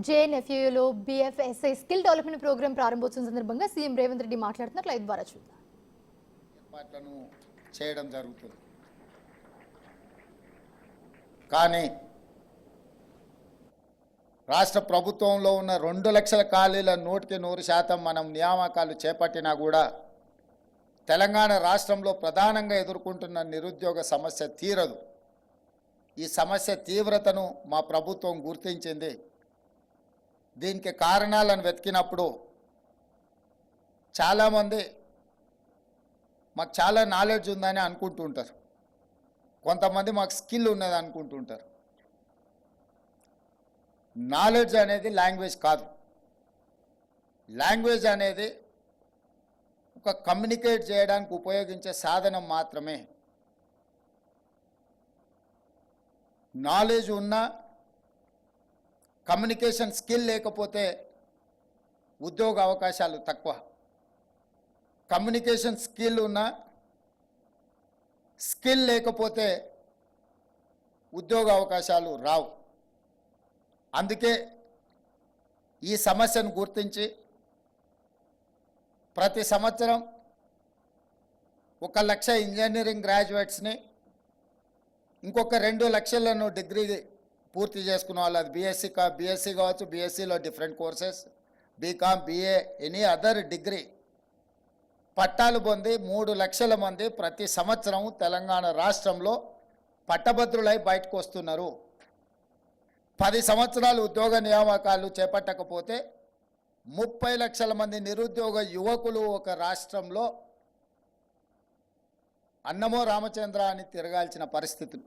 జేఎన్ఎఫ్యూలో BFSI skill development programme ప్రారంభోత్సవం సందర్భంగా CM Revanth Reddy మాట్లాడుతున్నారు. లైవ్ ద్వారా చూద్దాం. ఏర్పాట్లను చేయడం జరుగుతుంది. కానీ రాష్ట్ర ప్రభుత్వంలో ఉన్న 2 లక్షల ఖాళీల 100% మనం నియామకాలు చేపట్టినా కూడా తెలంగాణ రాష్ట్రంలో ప్రధానంగా ఎదుర్కొంటున్న నిరుద్యోగ సమస్య తీరదు. ఈ సమస్య తీవ్రతను మా ప్రభుత్వం గుర్తించింది. దీనికి కారణాలను వెతికినప్పుడు చాలామంది మాకు చాలా నాలెడ్జ్ ఉందని అనుకుంటుంటారు, కొంతమంది మాకు స్కిల్ ఉన్నది అనుకుంటుంటారు. నాలెడ్జ్ అనేది లాంగ్వేజ్ కాదు. లాంగ్వేజ్ అనేది ఒక కమ్యూనికేట్ చేయడానికి ఉపయోగించే సాధనం మాత్రమే. నాలెడ్జ్ ఉన్న కమ్యూనికేషన్ స్కిల్ లేకపోతే ఉద్యోగ అవకాశాలు తక్కువ. కమ్యూనికేషన్ స్కిల్ ఉన్న స్కిల్ లేకపోతే ఉద్యోగ అవకాశాలు రావు. అందుకే ఈ సమస్యను గుర్తించి ప్రతి సంవత్సరం 1 లక్ష ఇంజనీరింగ్ గ్రాడ్యుయేట్స్ని, ఇంకొక 2 లక్షలను డిగ్రీ పూర్తి చేసుకున్న వాళ్ళు, అది బీఎస్సీ కావచ్చు, బీఎస్సీలో different courses, BCom, BA, any other degree పట్టాలు పొంది 3 లక్షల మంది ప్రతి సంవత్సరం తెలంగాణ రాష్ట్రంలో పట్టభద్రులై బయటకు వస్తున్నారు. 10 సంవత్సరాలు ఉద్యోగ నియామకాలు చేపట్టకపోతే 30 లక్షల మంది నిరుద్యోగ యువకులు ఒక రాష్ట్రంలో అన్నమో రామచంద్ర అని తిరగాల్సిన పరిస్థితులు.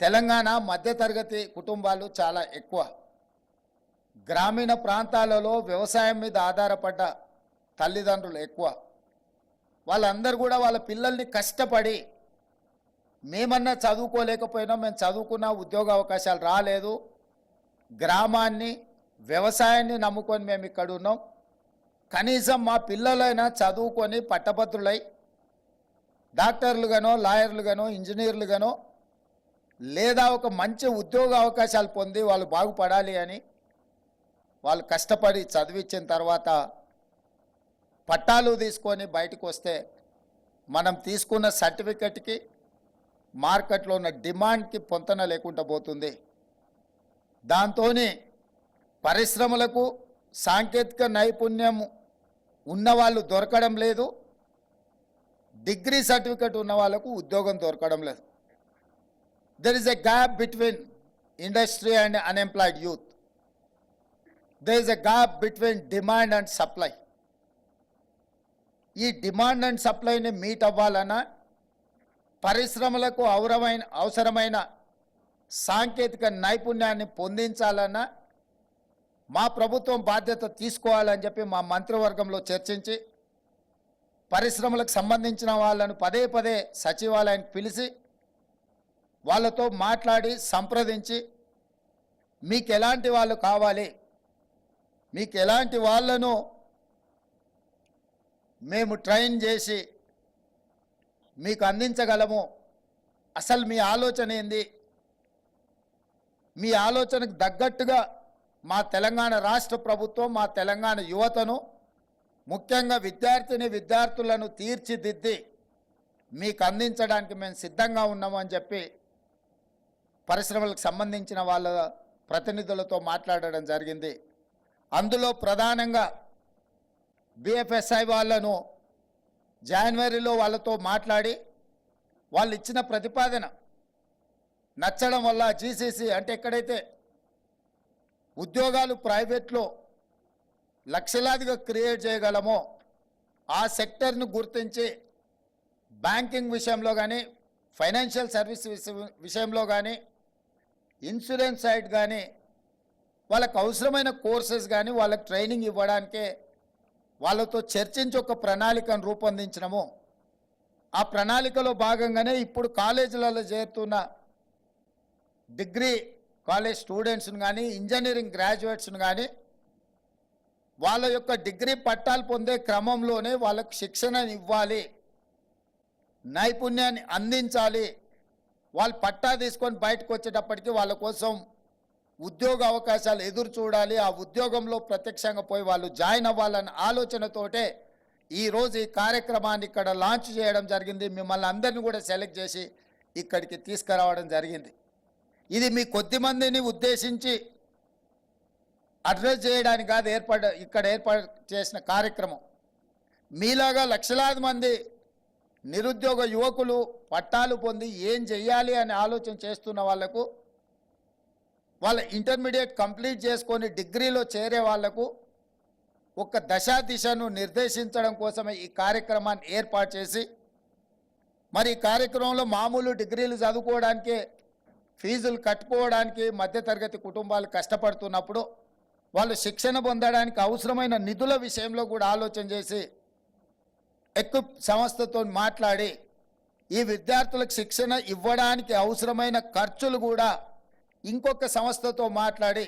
తెలంగాణ మధ్యతరగతి కుటుంబాలు చాలా ఎక్కువ. గ్రామీణ ప్రాంతాలలో వ్యవసాయం మీద ఆధారపడ్డ తల్లిదండ్రులు ఎక్కువ. వాళ్ళందరూ కూడా వాళ్ళ పిల్లల్ని కష్టపడి, మేమన్నా చదువుకోలేకపోయినా మేము చదువుకున్న ఉద్యోగ అవకాశాలు రాలేదు, గ్రామాన్ని వ్యవసాయాన్ని నమ్ముకొని మేము ఇక్కడ ఉన్నాం, కనీసం మా పిల్లలైనా చదువుకొని పట్టభద్రులై డాక్టర్లుగానో, లాయర్లుగానో, ఇంజనీర్లుగానో, లేదా ఒక మంచి ఉద్యోగ అవకాశాలు పొంది వాళ్ళు బాగుపడాలి అని వాళ్ళు కష్టపడి చదివించిన తర్వాత పట్టాలు తీసుకొని బయటకు వస్తే మనం తీసుకున్న సర్టిఫికెట్కి మార్కెట్లో ఉన్న డిమాండ్కి పొంతన లేకుండా పోతుంది. దాంతో పరిశ్రమలకు సాంకేతిక నైపుణ్యం ఉన్నవాళ్ళు దొరకడం లేదు, డిగ్రీ సర్టిఫికెట్ ఉన్న వాళ్ళకు ఉద్యోగం దొరకడం లేదు. There is a gap between industry and unemployed youth. There is a gap between demand and supply. ఈ డిమాండ్ అండ్ సప్లైని మీట్ అవ్వాలన్నా, పరిశ్రమలకు అవసరమైన సాంకేతిక నైపుణ్యాన్ని పొందించాలన్నా మా ప్రభుత్వం బాధ్యత తీసుకోవాలని చెప్పి మా మంత్రివర్గంలో చర్చించి పరిశ్రమలకు సంబంధించిన వాళ్ళను పదే పదే సచివాలయానికి పిలిచి వాళ్ళతో మాట్లాడి సంప్రదించి మీకు ఎలాంటి వాళ్ళు కావాలి, మీకు ఎలాంటి వాళ్ళను మేము ట్రైన్ చేసి మీకు అందించగలము, అసలు మీ ఆలోచన ఏంది, మీ ఆలోచనకు తగ్గట్టుగా మా తెలంగాణ రాష్ట్ర ప్రభుత్వం మా తెలంగాణ యువతను, ముఖ్యంగా విద్యార్థులను తీర్చిదిద్ది మీకు అందించడానికి మేము సిద్ధంగా ఉన్నామని చెప్పి పరిశ్రమలకు సంబంధించిన వాళ్ళ ప్రతినిధులతో మాట్లాడడం జరిగింది. అందులో ప్రధానంగా బీఎఫ్ఎస్ఐ వాళ్ళను జనవరిలో వాళ్ళతో మాట్లాడి వాళ్ళు ఇచ్చిన ప్రతిపాదన నచ్చడం వల్ల జీసీసీ అంటే ఎక్కడైతే ఉద్యోగాలు ప్రైవేట్లో లక్షలాదిగా క్రియేట్ చేయగలమో ఆ సెక్టర్ను గుర్తించి బ్యాంకింగ్ విషయంలో కానీ, ఫైనాన్షియల్ సర్వీస్ విషయంలో కానీ, ఇన్సూరెన్స్ సైడ్ కానీ వాళ్ళకు అవసరమైన కోర్సెస్ కానీ వాళ్ళకి ట్రైనింగ్ ఇవ్వడానికే వాళ్ళతో చర్చించి ఒక ప్రణాళికను రూపొందించినము. ఆ ప్రణాళికలో భాగంగానే ఇప్పుడు కాలేజీలలో చేరుతున్న డిగ్రీ కాలేజ్ స్టూడెంట్స్ని కానీ, ఇంజనీరింగ్ గ్రాడ్యుయేట్స్ని కానీ వాళ్ళ యొక్క డిగ్రీ పట్టాలు పొందే క్రమంలోనే వాళ్ళకు శిక్షణను ఇవ్వాలి, నైపుణ్యాన్ని అందించాలి. వాళ్ళు పట్టా తీసుకొని బయటకు వచ్చేటప్పటికి వాళ్ళ కోసం ఉద్యోగ అవకాశాలు ఎదురు చూడాలి, ఆ ఉద్యోగంలో ప్రత్యక్షంగా పోయి వాళ్ళు జాయిన్ అవ్వాలన్న ఆలోచనతోటే ఈరోజు ఈ కార్యక్రమాన్ని ఇక్కడ లాంచ్ చేయడం జరిగింది. మిమ్మల్ని అందరినీ కూడా సెలెక్ట్ చేసి ఇక్కడికి తీసుకురావడం జరిగింది. ఇది మీ కొద్ది మందిని ఉద్దేశించి అడ్రస్ చేయడానికి కాదు ఇక్కడ ఏర్పాటు చేసిన కార్యక్రమం. మీలాగా లక్షలాది మంది నిరుద్యోగ యువకులు పట్టాలు పొంది ఏం చెయ్యాలి అని ఆలోచన చేస్తున్న వాళ్లకు, వాళ్ళ ఇంటర్మీడియట్ కంప్లీట్ చేసుకొని డిగ్రీలో చేరే వాళ్లకు ఒక దశా దిశను నిర్దేశించడం కోసమే ఈ కార్యక్రమాన్ని ఏర్పాటు చేసి, మరి ఈ కార్యక్రమంలో మామూలు డిగ్రీలు చదువుకోవడానికి ఫీజులు కట్టుకోవడానికి మధ్యతరగతి కుటుంబాలు కష్టపడుతున్నప్పుడు వాళ్ళు శిక్షణ పొందడానికి అవసరమైన నిధుల విషయంలో కూడా ఆలోచన చేసి ఎక్విప్ సంస్థతో మాట్లాడి ఈ విద్యార్థులకు శిక్షణ ఇవ్వడానికి అవసరమైన ఖర్చులు కూడా ఇంకొక సంస్థతో మాట్లాడి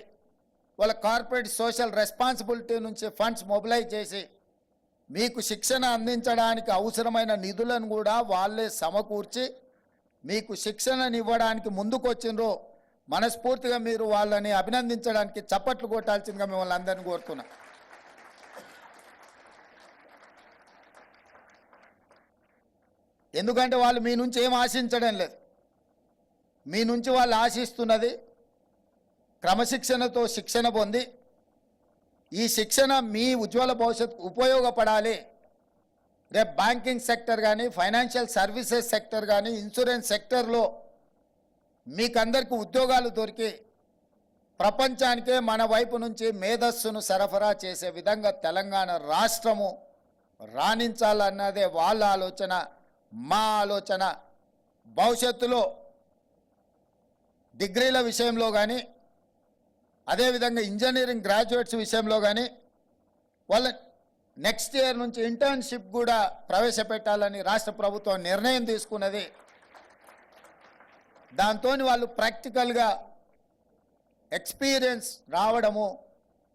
వాళ్ళ కార్పొరేట్ సోషల్ రెస్పాన్సిబిలిటీ నుంచి ఫండ్స్ మొబిలైజ్ చేసి మీకు శిక్షణ అందించడానికి అవసరమైన నిధులను కూడా వాళ్ళే సమకూర్చి మీకు శిక్షణను ఇవ్వడానికి ముందుకు వచ్చిండ్రో మనస్ఫూర్తిగా మీరు వాళ్ళని అభినందించడానికి చప్పట్లు కొట్టాల్సిందిగా మిమ్మల్ని అందరినీ కోరుతున్నా. ఎందుకంటే వాళ్ళు మీ నుంచి ఏం ఆశించడం లేదు. మీ నుంచి వాళ్ళు ఆశిస్తున్నది క్రమశిక్షణతో శిక్షణ పొంది ఈ శిక్షణ మీ ఉజ్వల భవిష్యత్తుకు ఉపయోగపడాలి. రేపు బ్యాంకింగ్ సెక్టర్ కానీ, ఫైనాన్షియల్ సర్వీసెస్ సెక్టర్ కానీ, ఇన్సూరెన్స్ సెక్టర్లో మీకందరికీ ఉద్యోగాలు దొరికి ప్రపంచానికే మన వైపు నుంచి మేధస్సును సరఫరా చేసే విధంగా తెలంగాణ రాష్ట్రము రాణించాలన్నదే వాళ్ళ ఆలోచన, మా ఆలోచన. భవిష్యత్తులో డిగ్రీల విషయంలో కానీ, అదేవిధంగా ఇంజనీరింగ్ గ్రాడ్యుయేట్స్ విషయంలో కానీ వాళ్ళ నెక్స్ట్ ఇయర్ నుంచి ఇంటర్న్షిప్ కూడా ప్రవేశపెట్టాలని రాష్ట్ర ప్రభుత్వం నిర్ణయం తీసుకున్నది. దాంతో వాళ్ళు ప్రాక్టికల్గా ఎక్స్పీరియన్స్ రావడము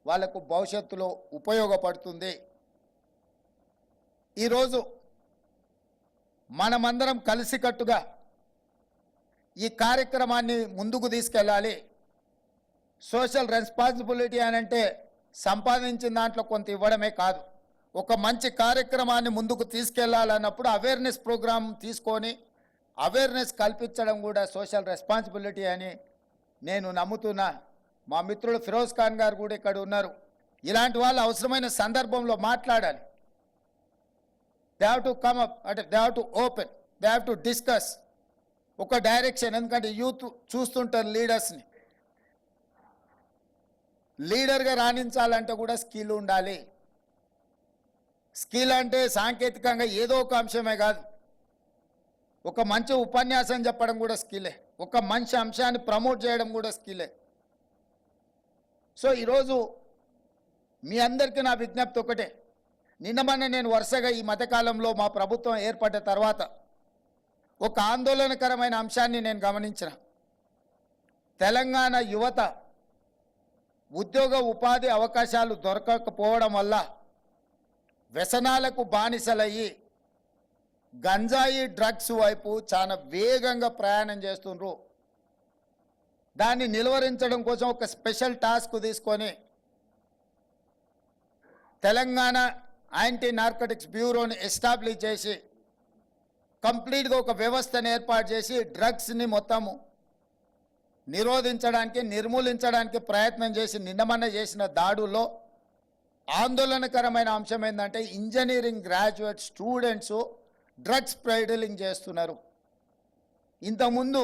వాళ్ళకు భవిష్యత్తులో ఉపయోగపడుతుంది. ఈరోజు మనమందరం కలిసికట్టుగా ఈ కార్యక్రమాన్ని ముందుకు తీసుకెళ్ళాలి. సోషల్ రెస్పాన్సిబిలిటీ అని అంటే సంపాదించిన దాంట్లో కొంత ఇవ్వడమే కాదు, ఒక మంచి కార్యక్రమాన్ని ముందుకు తీసుకెళ్లాలన్నప్పుడు అవేర్నెస్ ప్రోగ్రామ్ తీసుకొని అవేర్నెస్ కల్పించడం కూడా సోషల్ రెస్పాన్సిబిలిటీ అని నేను నమ్ముతున్నా. మా మిత్రుడు ఫిరోజ్ ఖాన్ గారు కూడా ఇక్కడ ఉన్నారు. ఇలాంటి వాళ్ళు అవసరమైన సందర్భంలో మాట్లాడాలి. They have to come up, అంటే they have to open, they have to discuss ఒక డైరెక్షన్. ఎందుకంటే యూత్ చూస్తుంటారు లీడర్స్ని. లీడర్గా రాణించాలంటే కూడా స్కిల్ ఉండాలి. స్కిల్ అంటే సాంకేతికంగా ఏదో ఒక అంశమే కాదు, ఒక మంచి ఉపన్యాసం చెప్పడం కూడా స్కిల్లే, ఒక మంచి అంశాన్ని ప్రమోట్ చేయడం కూడా స్కిల్లే. సో ఈరోజు మీ అందరికీ నా విజ్ఞప్తి ఒకటే. నిన్నమన్న నేను వరుసగా ఈ మధ్యకాలంలో మా ప్రభుత్వం ఏర్పడ్డ తర్వాత ఒక ఆందోళనకరమైన అంశాన్ని నేను గమనించిన. తెలంగాణ యువత ఉద్యోగ ఉపాధి అవకాశాలు దొరకకపోవడం వల్ల వ్యసనాలకు బానిసలయ్యి గంజాయి డ్రగ్స్ వైపు చాలా వేగంగా ప్రయాణం చేస్తుండ్రు. దాన్ని నిలువరించడం కోసం ఒక స్పెషల్ టాస్క్ తీసుకొని తెలంగాణ యాంటీ నార్కోటిక్స్ బ్యూరోని ఎస్టాబ్లిష్ చేసి కంప్లీట్గా ఒక వ్యవస్థను ఏర్పాటు చేసి డ్రగ్స్ని మొత్తము నిరోధించడానికి, నిర్మూలించడానికి ప్రయత్నం చేసి నిన్నమన్న చేసిన దాడుల్లో ఆందోళనకరమైన అంశం ఏంటంటే engineering graduate students drugs peddling చేస్తున్నారు. ఇంతకుముందు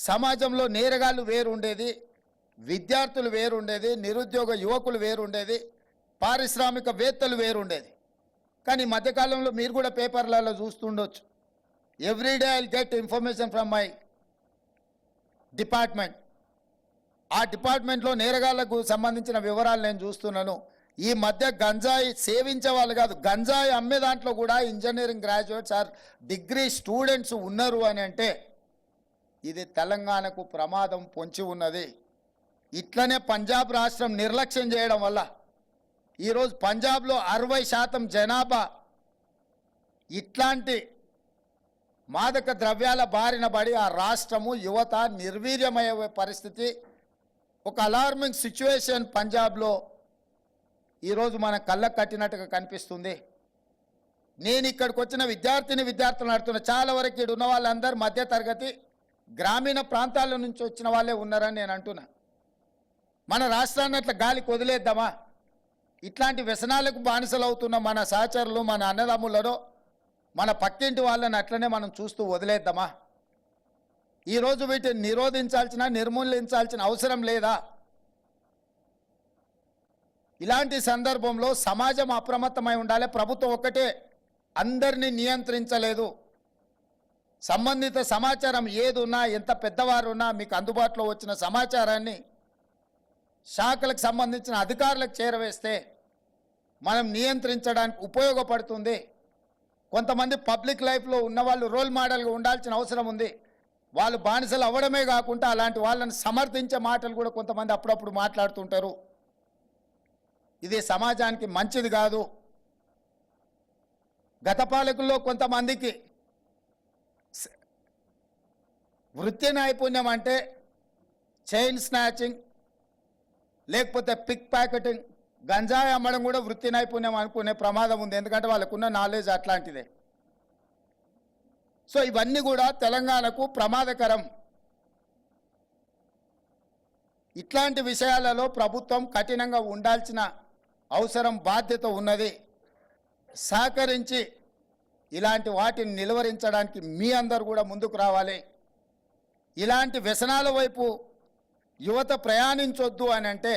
సమాజంలో నేరగాళ్ళు వేరుండేది, విద్యార్థులు వేరుండేది, నిరుద్యోగ యువకులు వేరుండేది, పారిశ్రామికవేత్తలు వేరుండేది. కానీ మధ్యకాలంలో మీరు కూడా పేపర్లలో చూస్తుండొచ్చు. Everyday I will get information from my department. ఆ డిపార్ట్మెంట్లో నేరగాళ్లకు సంబంధించిన వివరాలు నేను చూస్తున్నాను. ఈ మధ్య గంజాయి సేవించే వాళ్ళు కాదు, గంజాయి అమ్మే దాంట్లో కూడా engineering graduates are degree students ఉన్నారు అని అంటే ఇది తెలంగాణకు ప్రమాదం పొంచి ఉన్నది. ఇట్లనే పంజాబ్ రాష్ట్రం నిర్లక్ష్యం చేయడం వల్ల ఈరోజు పంజాబ్లో 60% జనాభా ఇట్లాంటి మాదక ద్రవ్యాల బారిన పడి ఆ రాష్ట్రము యువత నిర్వీర్యమయ్యే పరిస్థితి ఒక అలార్మింగ్ సిచ్యువేషన్ పంజాబ్లో ఈరోజు మన కళ్ళకు కట్టినట్టుగా కనిపిస్తుంది. నేను ఇక్కడికి వచ్చిన విద్యార్థులు నడుతున్న చాలా వరకు ఇక్కడ ఉన్న వాళ్ళందరూ మధ్యతరగతి గ్రామీణ ప్రాంతాల నుంచి వచ్చిన వాళ్ళే ఉన్నారని నేను అంటున్నా. మన రాష్ట్రాన్ని అట్లా గాలికి వదిలేద్దామా? ఇట్లాంటి వ్యసనాలకు బానిసలు అవుతున్న మన సహచరులు, మన అన్నదమ్ములను, మన పక్కింటి వాళ్ళని అట్లనే మనం చూస్తూ వదిలేద్దామా? ఈరోజు వీటిని నిరోధించాల్సిన, నిర్మూలించాల్సిన అవసరం లేదా? ఇలాంటి సందర్భంలో సమాజం అప్రమత్తమై ఉండాలి. ప్రభుత్వం ఒక్కటే అందరినీ నియంత్రించలేదు. సంబంధిత సమాచారం ఏది ఉన్నా, ఎంత పెద్దవారు ఉన్నా, మీకు అందుబాటులో వచ్చిన సమాచారాన్ని శాఖలకు సంబంధించిన అధికారులకు చేరవేస్తే మనం నియంత్రించడానికి ఉపయోగపడుతుంది. కొంతమంది పబ్లిక్ లైఫ్లో ఉన్నవాళ్ళు రోల్ మోడల్గా ఉండాల్సిన అవసరం ఉంది. వాళ్ళు బానిసలు అవ్వడమే కాకుండా అలాంటి వాళ్ళని సమర్థించే మాటలు కూడా కొంతమంది అప్పుడప్పుడు మాట్లాడుతుంటారు. ఇది సమాజానికి మంచిది కాదు. గత పాలకుల్లో కొంతమందికి వృత్తి నైపుణ్యం అంటే చైన్ స్నాచింగ్, లేకపోతే పిక్ ప్యాకెటింగ్, గంజాయి అమ్మడం కూడా వృత్తి నైపుణ్యం అనుకునే ప్రమాదం ఉంది. ఎందుకంటే వాళ్ళకున్న నాలెడ్జ్ అట్లాంటిదే. సో ఇవన్నీ కూడా తెలంగాణకు ప్రమాదకరం. ఇట్లాంటి విషయాలలో ప్రభుత్వం కఠినంగా ఉండాల్సిన అవసరం, బాధ్యత ఉన్నది. సహకరించి ఇలాంటి వాటిని నిలువరించడానికి మీ అందరూ కూడా ముందుకు రావాలి. ఇలాంటి వ్యసనాల వైపు యువత ప్రయాణించొద్దు అని అంటే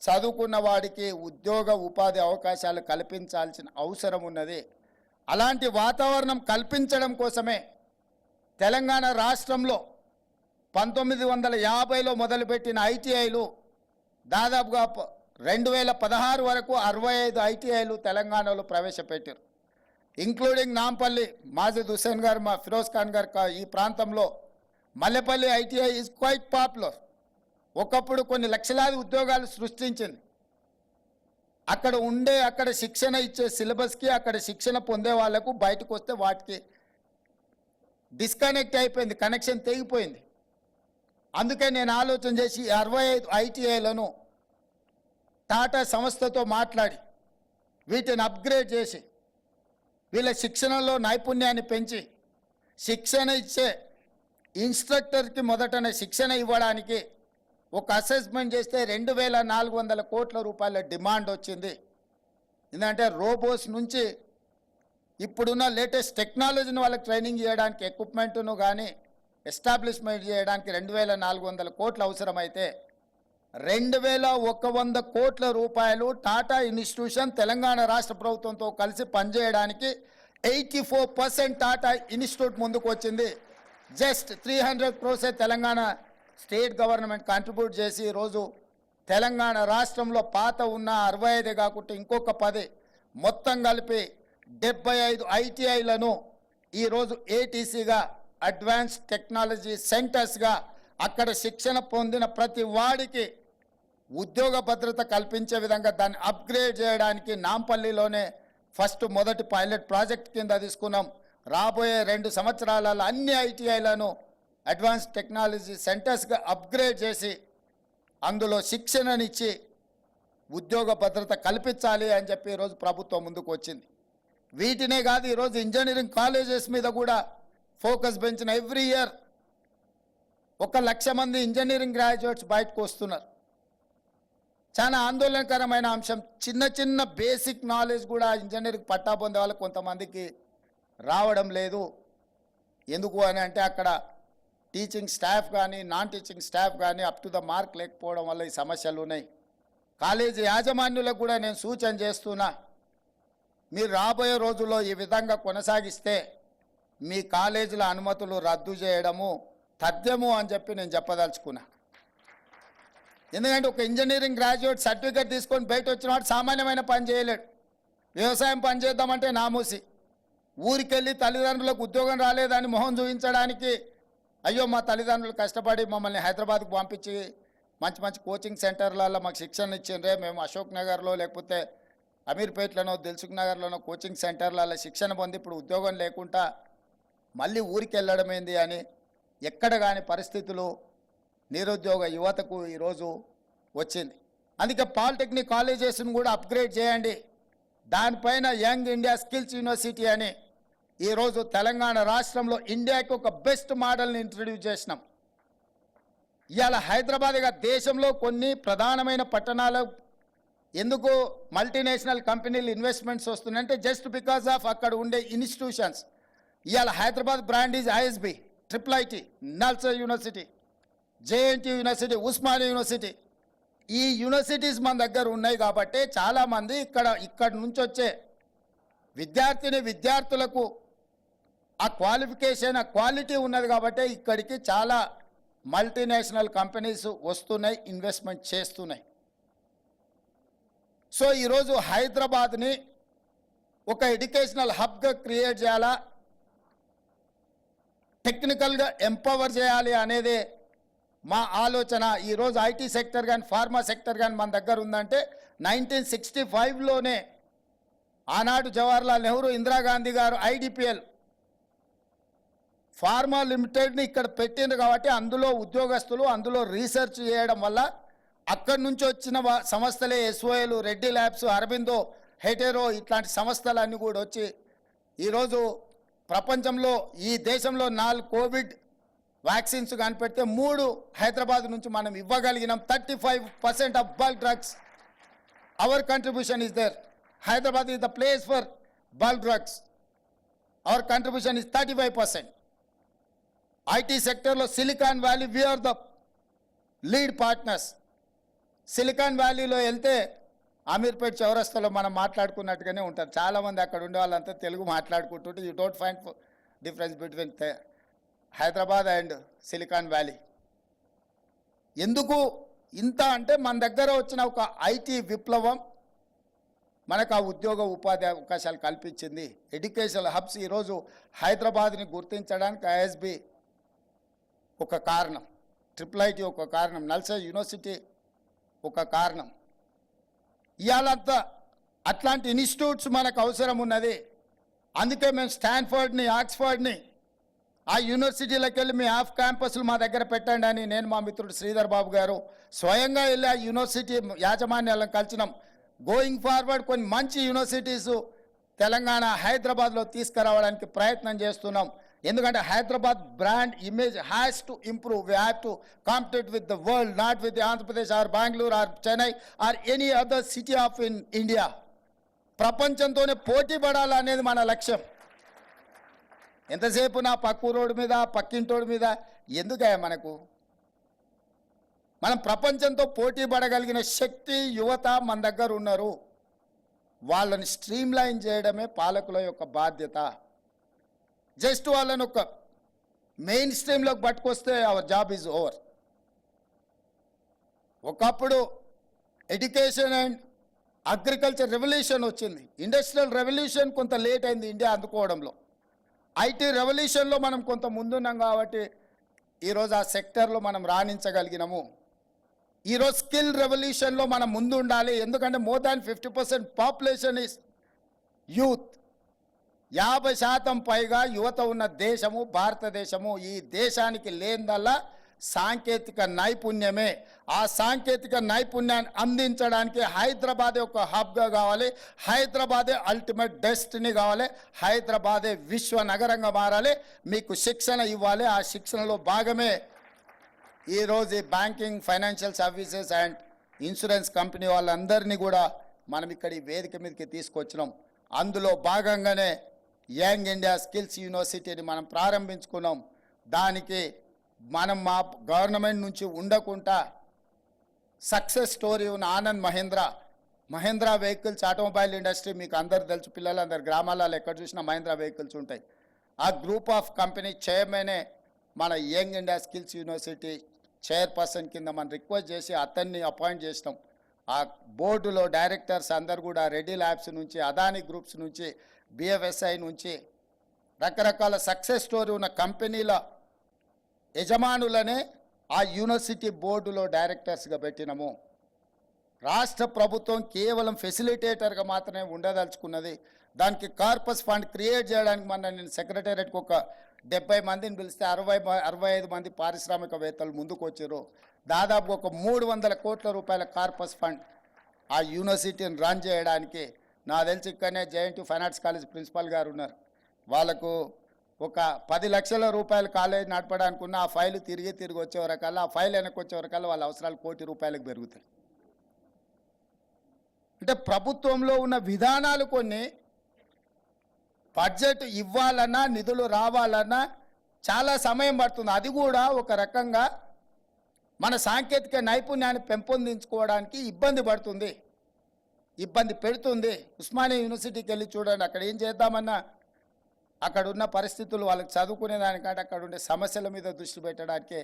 చదువుకున్న వాడికి ఉద్యోగ ఉపాధి అవకాశాలు కల్పించాల్సిన అవసరం ఉన్నది. అలాంటి వాతావరణం కల్పించడం కోసమే తెలంగాణ రాష్ట్రంలో 1950లో మొదలుపెట్టిన ఐటీఐలు దాదాపుగా 2016 వరకు 65 ఐటీఐలు తెలంగాణలో ప్రవేశపెట్టారు. ఇంక్లూడింగ్ నాంపల్లి, మాజిద్ హుస్సేన్ గారు, మా ఫిరోజ్ ఖాన్ గారు ఈ ప్రాంతంలో Mallepally ITI is quite popular. ఒకప్పుడు కొన్ని లక్షలాది ఉద్యోగాలు సృష్టించింది. అక్కడ శిక్షణ ఇచ్చే సిలబస్కి, అక్కడ శిక్షణ పొందే వాళ్లకు బయటకు వస్తే వాటికి డిస్కనెక్ట్ అయిపోయింది, కనెక్షన్ తెగిపోయింది. అందుకే నేను ఆలోచన చేసి 65 ఐటీఐలను టాటా సంస్థతో మాట్లాడి వీటిని అప్గ్రేడ్ చేసి వీళ్ళ శిక్షణలో నైపుణ్యాన్ని పెంచి శిక్షణ ఇచ్చే ఇన్స్ట్రక్టర్కి మొదటనే శిక్షణ ఇవ్వడానికి ఒక అసెస్మెంట్ చేస్తే 2400 కోట్ల రూపాయల డిమాండ్ వచ్చింది. ఎందుకంటే రోబోస్ నుంచి ఇప్పుడున్న లేటెస్ట్ టెక్నాలజీని వాళ్ళకి ట్రైనింగ్ చేయడానికి, ఎక్విప్మెంట్ను కానీ ఎస్టాబ్లిష్మెంట్ చేయడానికి 2400 కోట్లు అవసరమైతే 2100 కోట్ల రూపాయలు టాటా ఇన్స్టిట్యూషన్ తెలంగాణ రాష్ట్ర ప్రభుత్వంతో కలిసి పనిచేయడానికి 84% టాటా ఇన్స్టిట్యూట్ ముందుకు వచ్చింది. Just 300 crores Telangana state government contribute చేసి ఈరోజు తెలంగాణ రాష్ట్రంలో పాత ఉన్న 65 కాకుండా ఇంకొక 10 మొత్తం కలిపి 75 ఐటీఐలను ఈరోజు ఏటీసీగా, అడ్వాన్స్డ్ టెక్నాలజీ సెంటర్స్గా అక్కడ శిక్షణ పొందిన ప్రతి వాడికి ఉద్యోగ భద్రత కల్పించే విధంగా దాన్ని అప్గ్రేడ్ చేయడానికి నాంపల్లిలోనే మొదటి పైలట్ ప్రాజెక్ట్ కింద తీసుకున్నాం. రాబోయే 2 సంవత్సరాలలో అన్ని ఐటీఐలను అడ్వాన్స్డ్ టెక్నాలజీ సెంటర్స్గా అప్గ్రేడ్ చేసి అందులో శిక్షణనిచ్చి ఉద్యోగ భద్రత కల్పించాలి అని చెప్పి ఈరోజు ప్రభుత్వం ముందుకు వచ్చింది. వీటినే కాదు, ఈరోజు ఇంజనీరింగ్ కాలేజెస్ మీద కూడా ఫోకస్ పెంచిన. ఎవ్రీ ఇయర్ 1,00,000 మంది ఇంజనీరింగ్ గ్రాడ్యుయేట్స్ బయటకు వస్తున్నారు. చాలా ఆందోళనకరమైన అంశం. చిన్న చిన్న బేసిక్ నాలెడ్జ్ కూడా ఇంజనీరింగ్ పట్టా పొందే వాళ్ళకి కొంతమందికి రావడం లేదు. ఎందుకు అని అంటే అక్కడ టీచింగ్ స్టాఫ్ కానీ, నాన్ టీచింగ్ స్టాఫ్ కానీ అప్ టు ద మార్క్ లేకపోవడం వల్ల ఈ సమస్యలు ఉన్నాయి. కాలేజీ యాజమాన్యులకు కూడా నేను సూచన చేస్తున్నా, మీరు రాబోయే రోజుల్లో ఈ విధంగా కొనసాగిస్తే మీ కాలేజీల అనుమతులు రద్దు చేయడము తథ్యము అని చెప్పి నేను చెప్పదలుచుకున్నా. ఎందుకంటే ఒక ఇంజనీరింగ్ గ్రాడ్యుయేట్ సర్టిఫికేట్ తీసుకొని బయట వచ్చిన వాడు సామాన్యమైన పని చేయలేడు. వ్యవసాయం పని చేద్దామంటే నామూసి, ఊరికెళ్ళి తల్లిదండ్రులకు ఉద్యోగం రాలేదని మొహం చూపించడానికి, అయ్యో మా తల్లిదండ్రులు కష్టపడి మమ్మల్ని హైదరాబాద్కు పంపించి మంచి మంచి కోచింగ్ సెంటర్లలో మాకు శిక్షణ ఇచ్చిండ్రే, మేము అశోక్ నగర్లో లేకపోతే అమీర్పేట్లోనో దిల్సుఖ్ నగర్లోనో కోచింగ్ సెంటర్లలో శిక్షణ పొంది ఇప్పుడు ఉద్యోగం లేకుండా మళ్ళీ ఊరికి వెళ్ళడం ఏంది అని ఎక్కడ కాని పరిస్థితులు నిరుద్యోగ యువతకు ఈరోజు వచ్చింది. అందుకే పాలిటెక్నిక్ కాలేజెస్ను కూడా అప్గ్రేడ్ చేయండి. దానిపైన యంగ్ ఇండియా స్కిల్స్ యూనివర్సిటీ అని ఈరోజు తెలంగాణ రాష్ట్రంలో ఇండియాకి ఒక బెస్ట్ మోడల్ని ఇంట్రడ్యూస్ చేసినాం. ఇవాళ హైదరాబాద్గా దేశంలో కొన్ని ప్రధానమైన పట్టణాలు ఎందుకు మల్టీనేషనల్ కంపెనీలు ఇన్వెస్ట్మెంట్స్ వస్తున్నాయంటే జస్ట్ బికాస్ ఆఫ్ అక్కడ ఉండే ఇన్స్టిట్యూషన్స్. ఇవాళ Hyderabad brand is ISB, IIIT, NALSAR university, JNTU university, Osmania university. ఈ యూనివర్సిటీస్ మన దగ్గర ఉన్నాయి కాబట్టి చాలామంది ఇక్కడ నుంచి వచ్చే విద్యార్థులకు ఆ క్వాలిఫికేషన్, ఆ క్వాలిటీ ఉన్నది కాబట్టి ఇక్కడికి చాలా మల్టీనేషనల్ కంపెనీస్ వస్తున్నాయి, ఇన్వెస్ట్మెంట్ చేస్తున్నాయి. సో ఈరోజు హైదరాబాద్ని ఒక ఎడ్యుకేషనల్ హబ్గా క్రియేట్ చేయాలా, టెక్నికల్గా ఎంపవర్ చేయాలి అనేది మా ఆలోచన. ఈరోజు ఐటీ సెక్టర్ కానీ ఫార్మా సెక్టర్ కానీ మన దగ్గర ఉందంటే 1965లోనే ఆనాడు జవహర్లాల్ నెహ్రూ, ఇందిరాగాంధీ గారు IDPL ఫార్మా లిమిటెడ్ని ఇక్కడ పెట్టింది కాబట్టి అందులో ఉద్యోగస్తులు, అందులో రీసెర్చ్ చేయడం వల్ల అక్కడి నుంచి వచ్చిన సంస్థలే SOL, Reddy labs, Aurobindo, hetero ఇట్లాంటి సంస్థలన్నీ కూడా వచ్చి ఈరోజు ప్రపంచంలో ఈ దేశంలో 4 కోవిడ్ వ్యాక్సిన్స్ కనిపెడితే 3 హైదరాబాద్ నుంచి మనం ఇవ్వగలిగినాం. 35% of bulk drugs our contribution is there. Hyderabad is the place for bulk drugs. Our contribution is 35%. IT సెక్టర్లో Silicon Valley we are the lead partners. Silicon వ్యాలీలో వెళ్తే అమీర్పేట్ చౌరస్తాలో మనం మాట్లాడుకున్నట్టుగానే ఉంటారు. చాలామంది అక్కడ ఉండే వాళ్ళంతా తెలుగు మాట్లాడుకుంటుంటే you don't find difference between Hyderabad and silicon valley. ఎందుకు ఇంత అంటే మన దగ్గర వచ్చిన ఒక ఐటీ విప్లవం మనకు ఆ ఉద్యోగ ఉపాధి అవకాశాలు కల్పించింది. ఎడ్యుకేషనల్ హబ్స్ ఈరోజు హైదరాబాద్ని గుర్తించడానికి ఐఎస్బి ఒక కారణం, IIIT ఒక కారణం, నల్సార్ యూనివర్సిటీ ఒక కారణం. ఇవాళంతా అట్లాంటి ఇన్స్టిట్యూట్స్ మనకు అవసరం ఉన్నది. అందుకే మేము స్టాన్ఫర్డ్ని, ఆక్స్ఫర్డ్ని ఆ యూనివర్సిటీలకు వెళ్ళి మీ ఆఫ్ క్యాంపస్లు మా దగ్గర పెట్టండి అని నేను, మా మిత్రుడు శ్రీధర్ బాబు గారు స్వయంగా వెళ్ళి ఆ యూనివర్సిటీ యాజమాన్యాలను కలిసినాం. గోయింగ్ ఫార్వర్డ్ కొన్ని మంచి యూనివర్సిటీస్ తెలంగాణ, హైదరాబాద్లో తీసుకురావడానికి ప్రయత్నం చేస్తున్నాం. ఎందుకంటే Hyderabad brand image has to improve. We have to కాంపిటేట్ with the world, not with Andhra Pradesh are Bengaluru are Chennai or any other city of in India. ప్రపంచంతోనే పోటీ పడాలనేది మన లక్ష్యం. ఎంతసేపు నా పక్కూరోడి మీద, పక్కింటోడి మీద ఎందుకయ్యా మనకు? మనం ప్రపంచంతో పోటీ పడగలిగిన శక్తి, యువత మన దగ్గర ఉన్నారు. వాళ్ళని స్ట్రీమ్లైన్ చేయడమే పాలకుల యొక్క బాధ్యత. జస్ట్ వాళ్ళని ఒక మెయిన్ స్ట్రీమ్లోకి పట్టుకొస్తే అవర్ జాబ్ ఈజ్ ఓవర్. ఒకప్పుడు ఎడ్యుకేషన్ అండ్ అగ్రికల్చర్ రెవల్యూషన్ వచ్చింది. ఇండస్ట్రియల్ రెవల్యూషన్ కొంత లేట్ అయింది ఇండియా అందుకోవడంలో. ఐటీ రెవల్యూషన్లో మనం కొంత ముందున్నాం కాబట్టి ఈరోజు ఆ సెక్టర్లో మనం రాణించగలిగినాము. ఈరోజు స్కిల్ రెవల్యూషన్లో మనం ముందు ఉండాలి. ఎందుకంటే more than 50% population is youth. 50% పైగా యువత ఉన్న దేశము భారతదేశము. ఈ దేశానికి లేనిదల్లా సాంకేతిక నైపుణ్యమే. ఆ సాంకేతిక నైపుణ్యాన్ని అందించడానికి హైదరాబాదే ఒక హబ్గా కావాలి. హైదరాబాదే అల్టిమేట్ డెస్టినీ కావాలి. హైదరాబాదే విశ్వ నగరంగా మారాలి. మీకు శిక్షణ ఇవ్వాలి. ఆ శిక్షణలో భాగమే ఈరోజు ఈ banking, financial services and insurance company వాళ్ళందరినీ కూడా మనం ఇక్కడ ఈ వేదిక మీదకి తీసుకొచ్చినాం. అందులో భాగంగానే యంగ్ ఇండియా స్కిల్స్ యూనివర్సిటీని మనం ప్రారంభించుకున్నాం. దానికి మనం మా గవర్నమెంట్ నుంచి ఉండకుండా సక్సెస్ స్టోరీ ఉన్న Anand Mahindra vehicles automobile industry మీకు అందరు తెలుసు. పిల్లలందరు గ్రామాలలో ఎక్కడ చూసినా మహేంద్ర వెహికల్స్ ఉంటాయి. ఆ గ్రూప్ ఆఫ్ కంపెనీ చైర్మనే మన young India skills university chairperson కింద మనం రిక్వెస్ట్ చేసి అతన్ని అపాయింట్ చేసినాం. ఆ బోర్డులో డైరెక్టర్స్ అందరు కూడా రెడ్డి ల్యాబ్స్ నుంచి, అదానీ గ్రూప్స్ నుంచి, BFSI నుంచి రకరకాల సక్సెస్ స్టోరీ ఉన్న కంపెనీల యజమానులనే ఆ యూనివర్సిటీ బోర్డులో డైరెక్టర్స్గా పెట్టినాము. రాష్ట్ర ప్రభుత్వం కేవలం ఫెసిలిటేటర్గా మాత్రమే ఉండదలుచుకున్నది. దానికి కార్పస్ ఫండ్ క్రియేట్ చేయడానికి నేను సెక్రటేరియట్కి ఒక 70 మందిని పిలిస్తే 65 మంది పారిశ్రామికవేత్తలు ముందుకు వచ్చారు. దాదాపు ఒక 300 కోట్ల రూపాయల కార్పస్ ఫండ్ ఆ యూనివర్సిటీని రన్ చేయడానికి. నా తెలిసి ఇక్కడనే జేఎన్టీ ఫైనాన్స్ కాలేజ్ ప్రిన్సిపాల్ గారు ఉన్నారు. వాళ్ళకు ఒక 10 లక్షల రూపాయల కాలేజ్ నడపడానికి ఉన్న ఆ ఫైల్ తిరిగి వచ్చే వరకల్లా, ఆ ఫైల్ వెనక్కి వచ్చే వరకల్లా వాళ్ళ అవసరాలు ₹1 కోటి పెరుగుతాయి. అంటే ప్రభుత్వంలో ఉన్న విధానాలు కొన్ని, బడ్జెట్ ఇవ్వాలన్నా నిధులు రావాలన్నా చాలా సమయం పడుతుంది. అది కూడా ఒక రకంగా మన సాంకేతిక నైపుణ్యాన్ని పెంపొందించుకోవడానికి ఇబ్బంది పడుతుంది, ఇబ్బంది పెడుతుంది. ఉస్మానియా యూనివర్సిటీకి వెళ్ళి చూడండి, అక్కడ ఏం చేద్దామన్నా అక్కడ ఉన్న పరిస్థితులు వాళ్ళకి చదువుకునే దానికంటే అక్కడ ఉండే సమస్యల మీద దృష్టి పెట్టడానికే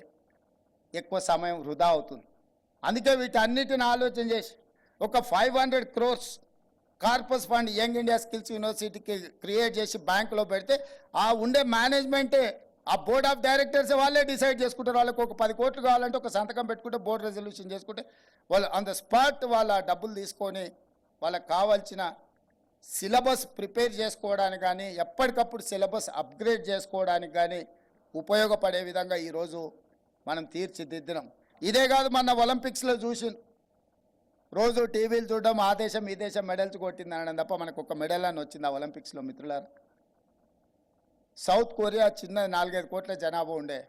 ఎక్కువ సమయం వృధా అవుతుంది. అందుకే వీటన్నిటిని ఆలోచన చేసి ఒక 500 crores corpus fund young India skills యూనివర్సిటీకి క్రియేట్ చేసి బ్యాంకులో పెడితే ఆ ఉండే మేనేజ్మెంటే, ఆ బోర్డ్ ఆఫ్ డైరెక్టర్స్ వాళ్ళే డిసైడ్ చేసుకుంటారు. వాళ్ళకి ఒక 10 కోట్లు కావాలంటే ఒక సంతకం పెట్టుకుంటే, బోర్డు రెజల్యూషన్ చేసుకుంటే వాళ్ళు ఆన్ ద స్పాట్ వాళ్ళ డబ్బులు తీసుకొని వాళ్ళకి కావాల్సిన సిలబస్ ప్రిపేర్ చేసుకోవడానికి కానీ, ఎప్పటికప్పుడు సిలబస్ అప్గ్రేడ్ చేసుకోవడానికి కానీ ఉపయోగపడే విధంగా ఈరోజు మనం తీర్చిదిద్దినాం. ఇదే కాదు, మన ఒలింపిక్స్లో చూసి రోజు టీవీలు చూడడం, ఆ దేశం ఈ దేశం మెడల్స్ కొట్టింది అనడం తప్ప మనకు ఒక మెడల్ అని వచ్చింది ఆ ఒలింపిక్స్లో. మిత్రులారా, సౌత్ కొరియా చిన్న 4-5 కోట్ల జనాభా ఉండే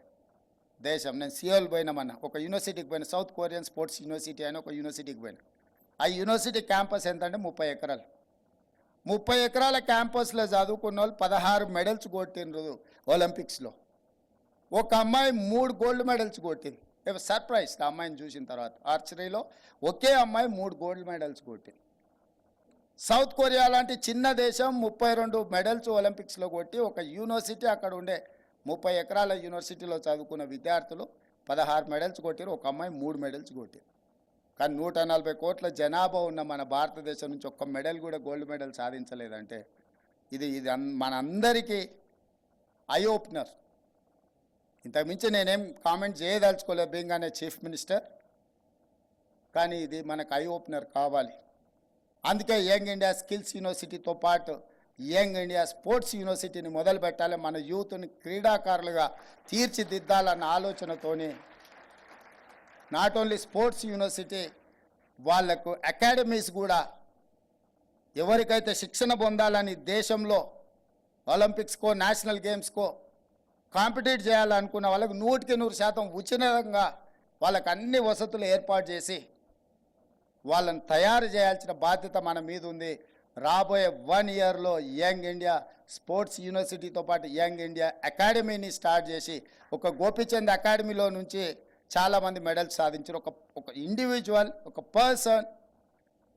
దేశం. నేను సియోల్ పోయినామన్నా, ఒక యూనివర్సిటీకి పోయినా, సౌత్ కొరియన్ స్పోర్ట్స్ యూనివర్సిటీ అని ఒక యూనివర్సిటీకి పోయినా. ఆ యూనివర్సిటీ క్యాంపస్ ఎంతంటే 30 ఎకరాలు. 30 ఎకరాల క్యాంపస్లో చదువుకున్న వాళ్ళు 16 మెడల్స్ కొట్టిండ్రు ఒలింపిక్స్లో. ఒక అమ్మాయి 3 గోల్డ్ మెడల్స్ కొట్టింది. సర్ప్రైజ్ ఆ అమ్మాయిని చూసిన తర్వాత. ఆర్చరీలో ఒకే అమ్మాయి 3 గోల్డ్ మెడల్స్ కొట్టింది. సౌత్ కొరియా లాంటి చిన్న దేశం 32 మెడల్స్ ఒలింపిక్స్లో కొట్టి, ఒక యూనివర్సిటీ అక్కడ ఉండే 30 ఎకరాల యూనివర్సిటీలో చదువుకున్న విద్యార్థులు 16 మెడల్స్ కొట్టారు, ఒక అమ్మాయి 3 మెడల్స్ కొట్టారు. కానీ 140 కోట్ల జనాభా ఉన్న మన భారతదేశం నుంచి ఒక్క మెడల్ కూడా గోల్డ్ మెడల్ సాధించలేదంటే ఇది మన అందరికీ ఐ ఓపెనర్. ఇంతకుమించి నేనేం కామెంట్ చేయదలుచుకోలేదు బీయింగ్ అనే చీఫ్ మినిస్టర్, కానీ ఇది మనకు ఐ ఓపెనర్ కావాలి. అందుకే యంగ్ ఇండియా స్కిల్స్ యూనివర్సిటీతో పాటు యంగ్ ఇండియా స్పోర్ట్స్ యూనివర్సిటీని మొదలు పెట్టాలి. మన యూత్ని క్రీడాకారులుగా తీర్చిదిద్దాలన్న ఆలోచనతోని నాట్ ఓన్లీ స్పోర్ట్స్ యూనివర్సిటీ, వాళ్లకు అకాడమీస్ కూడా, ఎవరికైతే శిక్షణ పొందాలని దేశంలో ఒలింపిక్స్కో నేషనల్ గేమ్స్కో కాంపిటీట్ చేయాలనుకున్న వాళ్ళకు 100% ఉచితంగా వాళ్ళకు అన్ని వసతులు ఏర్పాటు చేసి వాళ్ళని తయారు చేయాల్సిన బాధ్యత మన మీద ఉంది. రాబోయే 1 yearలో యంగ్ ఇండియా స్పోర్ట్స్ యూనివర్సిటీతో పాటు యంగ్ ఇండియా అకాడమీని స్టార్ట్ చేసి, ఒక గోపీచంద్ అకాడమీలో నుంచి చాలామంది మెడల్స్ సాధించారు. ఒక ఇండివిజువల్, ఒక పర్సన్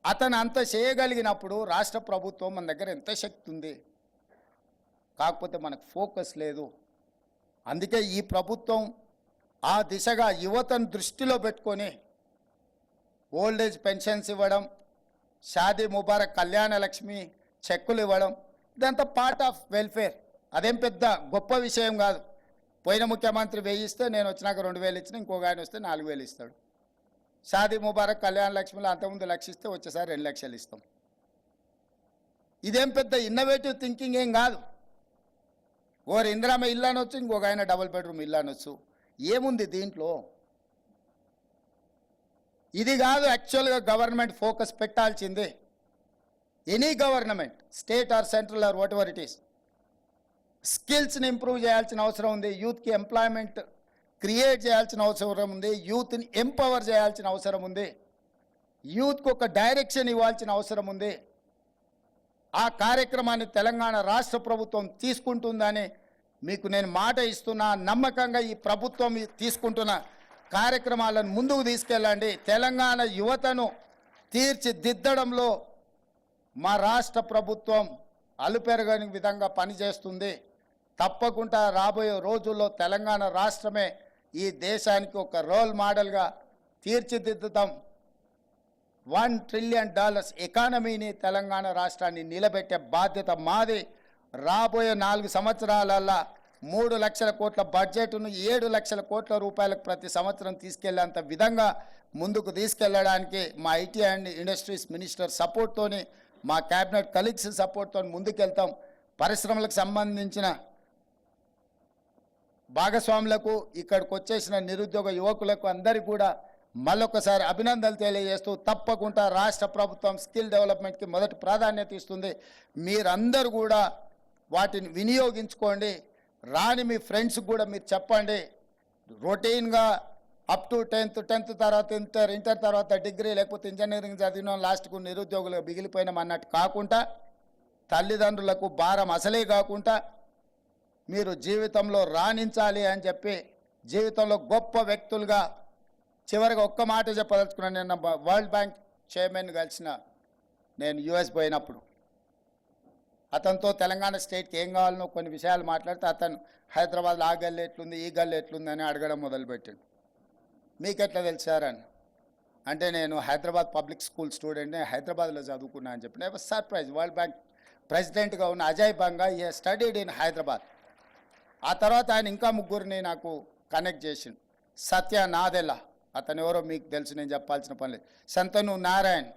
అతను అంత చేయగలిగినప్పుడు రాష్ట్ర ప్రభుత్వం మన దగ్గర ఎంత శక్తి ఉంది. కాకపోతే మనకు ఫోకస్ లేదు. అందుకే ఈ ప్రభుత్వం ఆ దిశగా యువతను దృష్టిలో పెట్టుకొని ఓల్డేజ్ పెన్షన్స్ ఇవ్వడం, షాదీ ముబారక్, కళ్యాణ లక్ష్మి చెక్కులు ఇవ్వడం, ఇదంతా పార్ట్ ఆఫ్ వెల్ఫేర్. అదేం పెద్ద గొప్ప విషయం కాదు. పోయిన ముఖ్యమంత్రి 1000 ఇస్తే నేను వచ్చినాక 2000 ఇచ్చిన, ఇంకొక ఆయన వస్తే 4000 ఇస్తాడు. షాదీ ముబారక్, కళ్యాణ లక్ష్మిలో అంతకుముందు 1,00,000 ఇస్తే వచ్చేసారి 2 లక్షలు ఇస్తాం. ఇదేం పెద్ద ఇన్నోవేటివ్ థింకింగ్ ఏం కాదు. ఓరు ఇందిరామ ఇల్లు అనొచ్చు, ఇంకొక ఆయన డబుల్ బెడ్రూమ్ ఇల్లు అనొచ్చు. ఏముంది దీంట్లో? ఇది కాదు యాక్చువల్గా గవర్నమెంట్ ఫోకస్ పెట్టాల్సిందే. Any government, state or central or whatever it is, స్కిల్స్ని ఇంప్రూవ్ చేయాల్సిన అవసరం ఉంది. యూత్కి ఎంప్లాయ్మెంట్ క్రియేట్ చేయాల్సిన అవసరం ఉంది. యూత్ని ఎంపవర్ చేయాల్సిన అవసరం ఉంది. యూత్కి ఒక డైరెక్షన్ ఇవ్వాల్సిన అవసరం ఉంది. ఆ కార్యక్రమాన్ని తెలంగాణ రాష్ట్ర ప్రభుత్వం తీసుకుంటుందని మీకు నేను మాట ఇస్తున్నా. నమ్మకంగా ఈ ప్రభుత్వం తీసుకుంటున్న కార్యక్రమాలను ముందుకు తీసుకెళ్ళండి. తెలంగాణ యువతను తీర్చిదిద్దడంలో మా రాష్ట్ర ప్రభుత్వం అలుపెరగని విధంగా పనిచేస్తుంది. తప్పకుండా రాబోయే రోజుల్లో తెలంగాణ రాష్ట్రమే ఈ దేశానికి ఒక రోల్ మోడల్గా తీర్చిదిద్దుతాం. $1 trillion ఎకానమీని, తెలంగాణ రాష్ట్రాన్ని నిలబెట్టే బాధ్యత మాది. రాబోయే 4 సంవత్సరాలల్లా 3 లక్షల కోట్ల బడ్జెట్ను 7 లక్షల కోట్ల రూపాయలకు ప్రతి సంవత్సరం తీసుకెళ్లేంత విధంగా ముందుకు తీసుకెళ్లడానికి మా ఐటీ అండ్ ఇండస్ట్రీస్ మినిస్టర్ సపోర్ట్తోని, మా క్యాబినెట్ కలీగ్స్ సపోర్ట్తో ముందుకెళ్తాం. పరిశ్రమలకు సంబంధించిన భాగస్వాములకు ఇక్కడికి వచ్చేసిన నిరుద్యోగ యువకులకు అందరికీ కూడా మళ్ళొకసారి అభినందనలు తెలియజేస్తూ తప్పకుండా రాష్ట్ర ప్రభుత్వం స్కిల్ డెవలప్మెంట్కి మొదటి ప్రాధాన్యత ఇస్తుంది. మీరందరూ కూడా వాటిని వినియోగించుకోండి. రాని మీ ఫ్రెండ్స్కి కూడా మీరు చెప్పండి. రొటీన్గా అప్ టు 10th తర్వాత ఇంటర్ తర్వాత డిగ్రీ లేకపోతే ఇంజనీరింగ్ చదివిన లాస్ట్కు నిరుద్యోగులకు మిగిలిపోయినాం అన్నట్టు కాకుండా, తల్లిదండ్రులకు భారం అసలే కాకుండా మీరు జీవితంలో రాణించాలి అని చెప్పి జీవితంలో గొప్ప వ్యక్తులుగా చివరిగా ఒక్క మాట చెప్పదలుచుకున్నాను. నేను వరల్డ్ బ్యాంక్ చైర్మన్ కలిసిన నేను యుఎస్ పోయినప్పుడు అతనితో తెలంగాణ స్టేట్కి ఏం కావాలనో కొన్ని విషయాలు మాట్లాడితే అతను హైదరాబాద్లో ఆ గల్లి ఎట్లుంది ఈ గల్లి ఎట్లుంది అని అడగడం మొదలుపెట్టాడు. మీకెట్లా తెలిసారని అంటే నేను హైదరాబాద్ పబ్లిక్ స్కూల్ స్టూడెంట్ని, హైదరాబాద్లో చదువుకున్నా అని చెప్పిన సర్ప్రైజ్. వరల్డ్ బ్యాంక్ ప్రెసిడెంట్గా ఉన్న అజయ్ బంగా ఈ స్టడీడ్ ఇన్ హైదరాబాద్. ఆ తర్వాత ఆయన ఇంకా ముగ్గురిని నాకు కనెక్ట్ చేసిండు. సత్య నాదెల్లా, అతను ఎవరో మీకు తెలుసు, నేను చెప్పాల్సిన పని లేదు. శంతను నారాయణ్,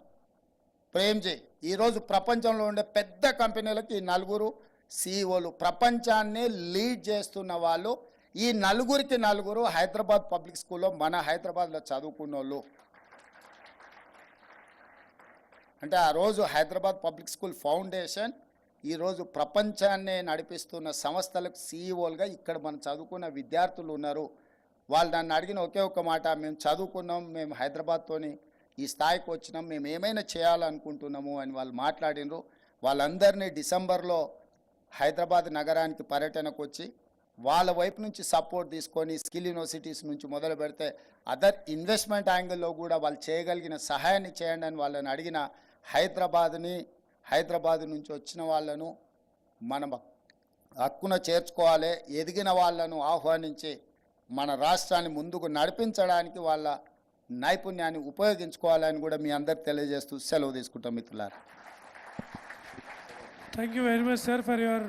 ప్రేమ్జీ. ఈరోజు ప్రపంచంలో ఉండే పెద్ద కంపెనీలకు ఈ నలుగురు సీఈఓలు, ప్రపంచాన్ని లీడ్ చేస్తున్న వాళ్ళు. ఈ నలుగురికి నలుగురు హైదరాబాద్ పబ్లిక్ స్కూల్లో మన హైదరాబాద్లో చదువుకున్న వాళ్ళు. అంటే ఆ రోజు హైదరాబాద్ పబ్లిక్ స్కూల్ ఫౌండేషన్ ఈరోజు ప్రపంచాన్ని నడిపిస్తున్న సంస్థలకు సీఈఓలుగా ఇక్కడ మనం చదువుకున్న విద్యార్థులు ఉన్నారు. వాళ్ళు నన్ను అడిగిన ఒకే ఒక్క మాట, మేము చదువుకున్నాం, మేము హైదరాబాద్తోని ఈ స్థాయికి వచ్చినాం, మేము ఏమైనా చేయాలనుకుంటున్నాము అని వాళ్ళు మాట్లాడినరు. వాళ్ళందరినీ డిసెంబర్లో హైదరాబాద్ నగరానికి పర్యటనకు వచ్చి వాళ్ళ వైపు నుంచి సపోర్ట్ తీసుకొని స్కిల్ యూనివర్సిటీస్ నుంచి మొదలు పెడితే అదర్ ఇన్వెస్ట్మెంట్ యాంగిల్లో కూడా వాళ్ళు చేయగలిగిన సహాయాన్ని చేయండి అని వాళ్ళని అడిగిన హైదరాబాద్ నుంచి వచ్చిన వాళ్ళను మనం హక్కున చేర్చుకోవాలి. ఎదిగిన వాళ్ళను ఆహ్వానించి మన రాష్ట్రాన్ని ముందుకు నడిపించడానికి వాళ్ళ నైపుణ్యాన్ని ఉపయోగించుకోవాలని కూడా మీ అందరికి తెలియజేస్తూ సెలవు తీసుకుంటాం మిత్రులారా. Thank you very much, sir, for your